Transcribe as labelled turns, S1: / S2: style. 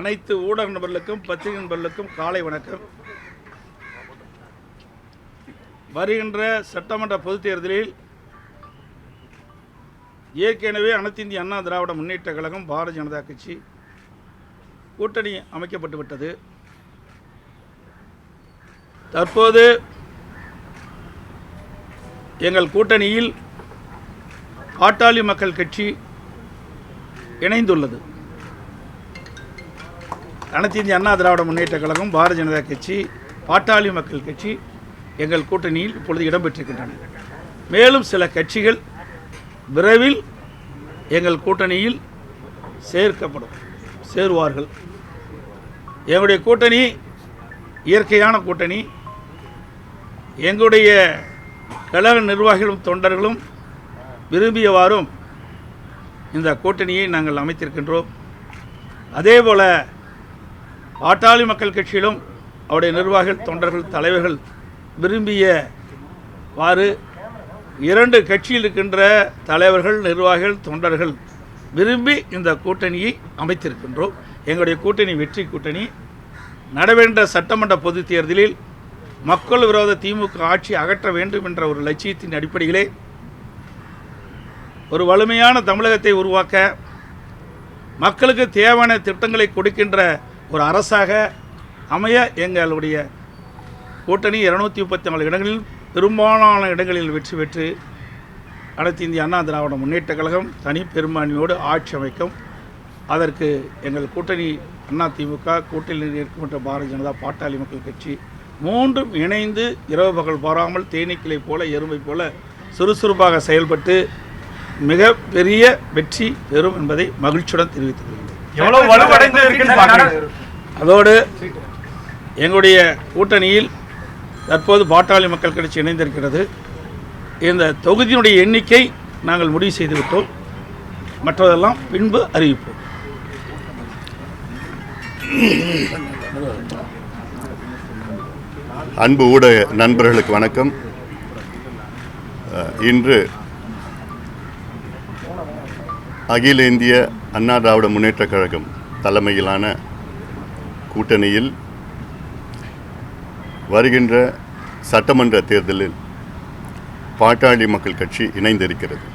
S1: அனைத்து ஊடக நண்பர்களுக்கும் பத்திரிகை நண்பர்களுக்கும் காலை வணக்கம். வருகின்ற சட்டமன்ற பொதுத் தேர்தலில் ஏற்கனவே அனைத்து இந்திய அண்ணா திராவிட முன்னேற்ற கழகம் பாரதிய ஜனதா கட்சி கூட்டணி அமைக்கப்பட்டு விட்டது. தற்போது எங்கள் கூட்டணியில் பாட்டாளி மக்கள் கட்சி இணைந்துள்ளது. அனைத்து இந்திய அண்ணா திராவிட முன்னேற்ற கழகம் பாரதிய ஜனதா கட்சி பாட்டாளி மக்கள் கட்சி எங்கள் கூட்டணியில் இப்பொழுது இடம்பெற்றிருக்கின்றன. மேலும் சில கட்சிகள் விரைவில் எங்கள் கூட்டணியில் சேருவார்கள். எங்களுடைய கூட்டணி இயற்கையான கூட்டணி. எங்களுடைய கழக நிர்வாகிகளும் தொண்டர்களும் விரும்பியவாறும் இந்த கூட்டணியை நாங்கள் அமைத்திருக்கின்றோம். அதேபோல் பாட்டாளி மக்கள் கட்சியிலும் அவருடைய நிர்வாகிகள் தொண்டர்கள் தலைவர்கள் விரும்பியவாறு இரண்டு கட்சியில் இருக்கின்ற தலைவர்கள் நிர்வாகிகள் தொண்டர்கள் விரும்பி இந்த கூட்டணியை அமைத்திருக்கின்றோம். எங்களுடைய கூட்டணி வெற்றி கூட்டணி. நடைபெற்ற சட்டமன்ற பொதுத் தேர்தலில் மக்கள் விரோத திமுக ஆட்சி அகற்ற வேண்டும் என்ற ஒரு லட்சியத்தின் அடிப்படையிலே ஒரு வலிமையான தமிழகத்தை உருவாக்க மக்களுக்கு தேவையான திட்டங்களை கொடுக்கின்ற ஒரு அரசாக அமைய எங்களுடைய கூட்டணி 234 இடங்களில் பெரும்பாலான இடங்களில் வெற்றி பெற்று அனைத்து இந்திய அண்ணா திராவிட முன்னேற்ற கழகம் தனி பெரும்பான்மையோடு ஆட்சி அமைக்கும். அதற்கு எங்கள் கூட்டணி அதிமுக கூட்டணியில் இருக்கின்ற பாரதிய ஜனதா பாட்டாளி மக்கள் கட்சி மூன்றும் இணைந்து இரவு பகல் பாராமல் தேனீக்களை போல எறும்பை போல சுறுசுறுப்பாக செயல்பட்டு மிக பெரிய வெற்றி பெறும் என்பதை மகிழ்ச்சியுடன் தெரிவித்துக் கொள்கிறேன். அதோடு எங்களுடைய கூட்டணியில் தற்போது பாட்டாளி மக்கள் கட்சி இணைந்திருக்கிறது. இந்த தொகுதியினுடைய எண்ணிக்கை நாங்கள் முடிவு செய்துவிட்டோம். மற்றதெல்லாம் பின்பு அறிவிப்போம்.
S2: அன்பு ஊடக நண்பர்களுக்கு வணக்கம். இன்று அகில இந்திய அண்ணா திராவிட முன்னேற்ற கழகம் தலைமையிலான கூட்டணியில் வருகின்ற சட்டமன்ற தேர்தலில் பாட்டாளி மக்கள் கட்சி இணைந்திருக்கிறது.